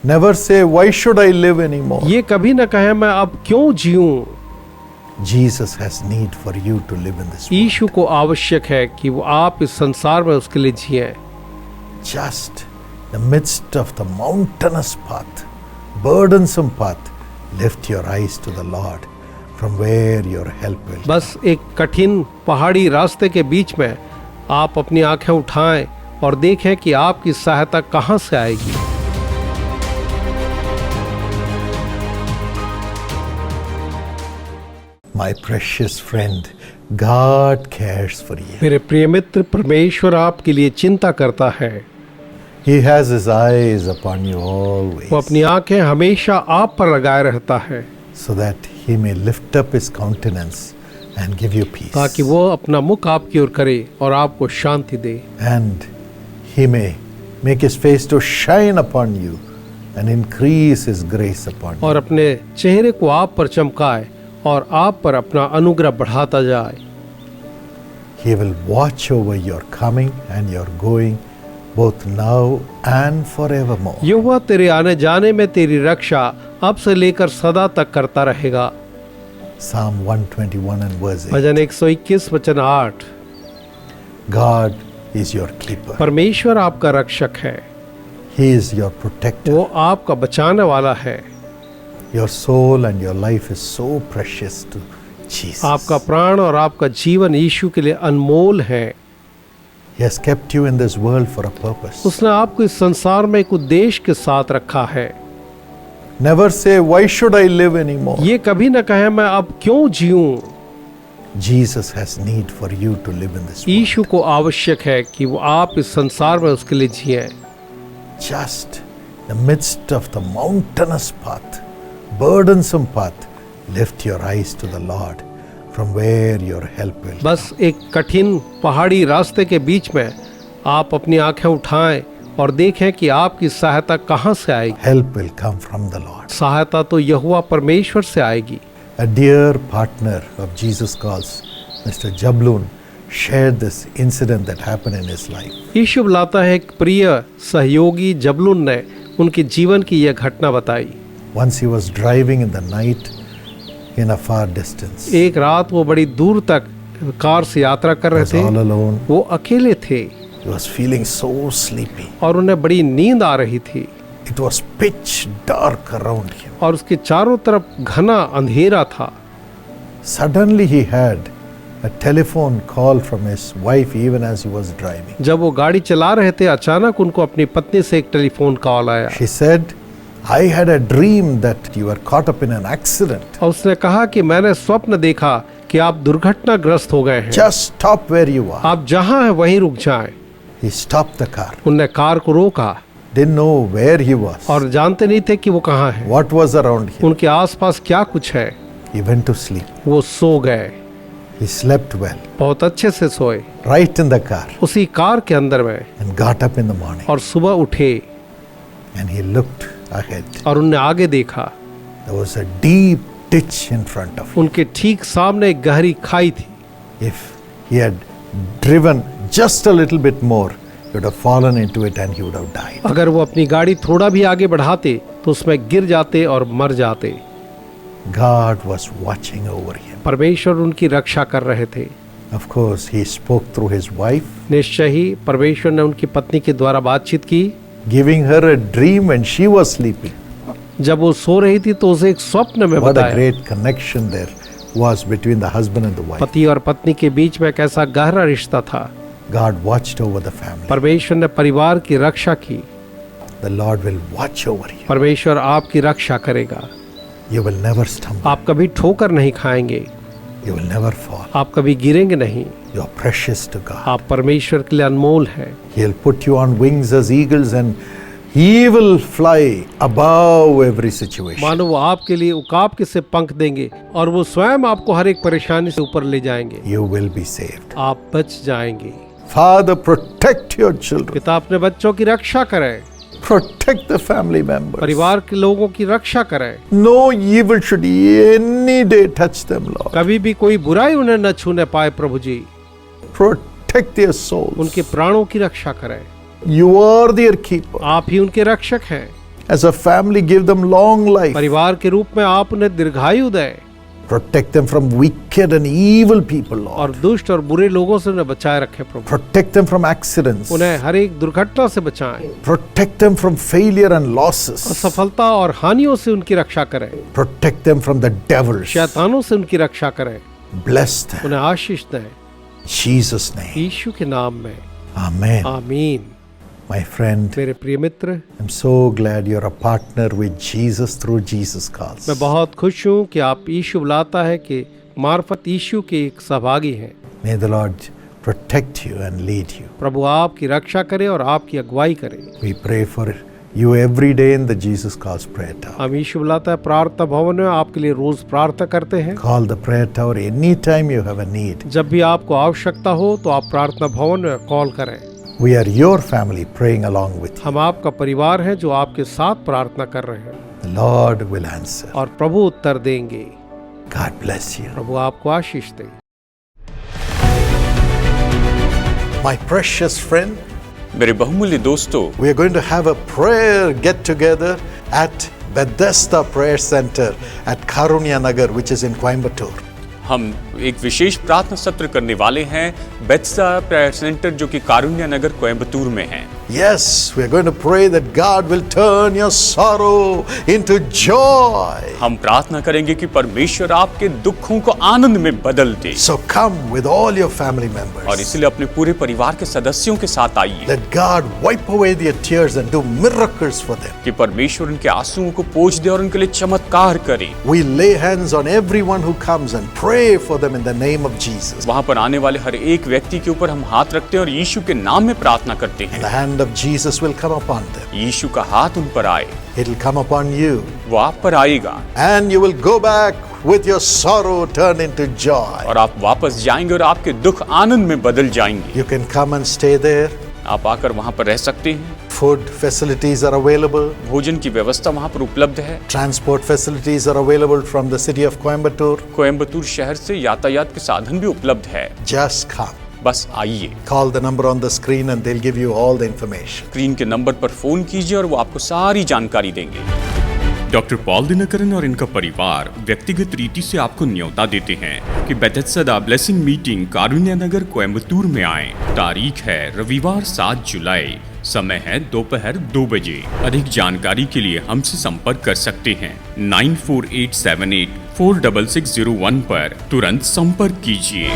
Never say, why should I live anymore? ये कभी न कहे मैं अब क्यों जीऊं। Jesus has need for you to live in this world. यीशु को आवश्यक है कि वो आप इस संसार में उसके लिए जिए। Just the midst of the mountainous path, burdensome path, lift your eyes to the Lord, from where your help will. बस एक कठिन पहाड़ी रास्ते के बीच में आप अपनी आंखें उठाएं और देखें कि आपकी सहायता कहां से आएगी। My precious friend, God cares for you. मेरे प्रिय मित्र, परमेश्वर आपके लिए चिंता करता है। He has his eyes upon you always, वो अपनी आंखें हमेशा आप पर लगाए रहता है, so that he may lift up his countenance and give you peace. ताकि वो अपना मुख आपकी ओर करे और आपको शांति दे। And he may make his face to shine upon you and increase his grace upon you. और अपने चेहरे को आप पर चमकाए और आप पर अपना अनुग्रह बढ़ाता जाए। He will watch over your coming and your going, both now and forevermore. यहोवा तेरे आने जाने में तेरी रक्षा अब से लेकर सदा तक करता रहेगा। Psalm 121 and verse 8. भजन 121 वचन 8। God is your keeper. परमेश्वर आपका रक्षक है, He is your protector. वो आपका बचाने वाला है। Your soul and your life is so precious to Jesus. आपका प्राण और आपका जीवन यीशु के लिए अनमोल है। He has kept you in this world for a purpose. उसने आपको इस संसार में एक उद्देश्य के साथ रखा है। Never say, why should I live anymore? ये कभी न कहे मैं अब क्यों जीऊं। Jesus has need for you to live in this world. यीशु को आवश्यक है कि वो आप इस संसार में उसके लिए जिए। Just the midst of the mountainous path, burdensome path, lift your eyes to the Lord, from where your help will. बस एक कठिन पहाड़ी रास्ते के बीच में आप अपनी आंखें उठाएं और देखें कि आपकी सहायता कहां से आएगी। Help will come from the Lord. सहायता तो यहोवा परमेश्वर से आएगी। A dear partner of Jesus calls, Mr. Jablun, shared this incident that happened in his life. यीशु बुलाता है एक प्रिय सहयोगी जबलून ने उनके जीवन की यह घटना बताई। Once he was driving in the night in a far distance. एक रात वो बड़ी दूर तक कार से यात्रा कर He रहे was थे। all alone. वो अकेले थे He was feeling so sleepy. और उन्हें बड़ी नींद आ रही थी It was pitch dark around him. और उसके चारों तरफ घना अंधेरा था। Suddenly he had a telephone call from his wife even as he was driving. जब वो गाड़ी चला रहे थे अचानक उनको अपनी पत्नी से एक टेलीफोन कॉल आया। She said, I had a dream that you were caught up in an accident. और उसने कहा कि मैंने स्वप्न देखा कि आप दुर्घटनाग्रस्त हो गए हैं। Just stop where you are. आप जहां हैं वहीं रुक जाएं। He stopped the car. उनने कार को रोका Didn't know where he was. और जानते नहीं थे कि वो कहाँ है, What was around him. उनके आसपास क्या कुछ है। He went to sleep. वो सो गए, He slept well. बहुत अच्छे से सोए Right in the car. उसी कार के अंदर में। And got up in the morning. और सुबह उठे And he looked ahead. और उनने आगे देखा। There was a deep ditch in front of him. उनके ठीक सामने एक गहरी खाई थी। If he had driven just a little bit more, he would have fallen into it and he would have died. अगर वो अपनी गाड़ी थोड़ा भी आगे बढ़ाते तो उसमें गिर जाते और मर जाते। God was watching over him. परमेश्वर उनकी रक्षा कर रहे थे। Of course, he spoke through his wife, निश्चय ही परमेश्वर ने उनकी पत्नी के द्वारा बातचीत की। giving her a dream when she was sleeping. जब वो सो रही थी तो उसे एक स्वप्न में What a बताया। great connection there was between the husband and the wife. पति और पत्नी के बीच में कैसा गहरा रिश्ता था। God watched over the family. परमेश्वर ने परिवार की रक्षा की। The Lord will watch over you. परमेश्वर आपकी रक्षा करेगा। You will never stumble. आप कभी ठोकर नहीं खाएंगे, You will never fall. आप कभी गिरेंगे नहीं। You are precious to God. आप परमेश्वर के लिए अनमोल हैं। He'll put you on wings as eagles and He will fly above every situation. मानो वो आपके लिए उकाब के से पंख देंगे और वो स्वयं आपको हर एक परेशानी से ऊपर ले जाएंगे। You will be saved. आप बच जाएंगे। Father, protect your children. पिता अपने बच्चों की रक्षा करें, Protect the family members. परिवार के लोगों की रक्षा करें। No evil should any day touch them, Lord. कभी भी कोई बुराई उन्हें न छूने पाए प्रभु जी। Protect their souls. उनके प्राणों की रक्षा करें। You are their keeper. आप ही उनके रक्षक हैं। As a family, give them long life. परिवार के रूप में आप उन्हें दीर्घायु दें Protect them from wicked and evil people, Lord. और दुष्ट और बुरे लोगों से उन्हें बचाए रखें प्रभु। Protect them from accidents. उन्हें हर एक दुर्घटना से बचाएं Protect them from failure and losses. असफलता और हानियों से उनकी रक्षा करें। Protect them from the devils. शैतानों से उनकी रक्षा करें। Bless them. उन्हें आशीष दें In Jesus' name. यीशु के नाम में Amen. आमीन। My friend, मेरे प्रिय मित्र, I'm so glad you're a partner with Jesus through Jesus Calls. मैं बहुत खुश हूँ कि आप यीशु बुलाता है कि मार्फत यीशु के एक सहभागी हैं। May the Lord protect you and lead you. प्रभु आपकी रक्षा करे और आपकी अगुवाई करे। We pray for you every day in the Jesus Calls prayer tower. हम यीशु बुलाता है प्रार्थना भवन में आपके लिए रोज प्रार्थना करते हैं। Call the prayer tower anytime you have a need. जब भी आपको आवश्यकता हो तो आप प्रार्थना भवन में कॉल करें। We are your family praying along with you. हम आपका परिवार है जो आपके साथ प्रार्थना कर रहे हैं The Lord will answer. और प्रभु उत्तर देंगे। God bless you. प्रभु आपको आशीष दे। My precious friend, मेरे बहुमूल्य दोस्तों, we are going to have a prayer get together at Bethesda Prayer Center at Karunya Nagar, which is in Coimbatore. हम एक विशेष प्रार्थना सत्र करने वाले हैं बेथेस्दा प्रेयर सेंटर जो कि कारुण्य नगर कोयम्बतूर में है। Yes, we are going to pray that God will turn your sorrow into joy. हम प्रार्थना करेंगे कि परमेश्वर आपके दुखों को आनंद में बदल दे। So come with all your family members. और इसलिए अपने पूरे परिवार के सदस्यों के साथ आइए। Let God wipe away their tears and do miracles for them. कि परमेश्वर उनके आंसुओं को पोंछ दे और उनके लिए चमत्कार करे। We lay hands on everyone who comes and pray for them in the name of Jesus. वहाँ पर आने वाले हर एक व्यक्ति के ऊपर हम हाथ रखते हैं और यीशु के नाम में प्रार्थना करते हैं। The hand of Jesus will come upon them. यीशु का हाथ उन पर आए। It will come upon you. वो आप पर आएगा। And you will go back with your sorrow turned into joy. और आप वापस जाएंगे और आपके दुख आनंद में बदल जाएंगे। You can come and stay there. आप आकर वहाँ पर रह सकते हैं। Food facilities are available. भोजन की व्यवस्था वहाँ पर उपलब्ध है। Transport facilities are available from the city of Coimbatore. Coimbatore शहर से यातायात के साधन भी उपलब्ध है। Just come. बस आइए। Call the number on the screen and they'll give you all the information. Screen के नंबर पर फोन कीजिए और वो आपको सारी जानकारी देंगे। डॉक्टर पॉल दिनकरन और इनका परिवार व्यक्तिगत रीति से आपको न्योता देते हैं कि बेथेस्दा ब्लेसिंग मीटिंग कारुण्य नगर कोयम्बतूर में आएं। तारीख है रविवार 7 जुलाई। समय है दोपहर 2 बजे। अधिक जानकारी के लिए हमसे संपर्क कर सकते हैं 9487846601 पर तुरंत संपर्क कीजिए।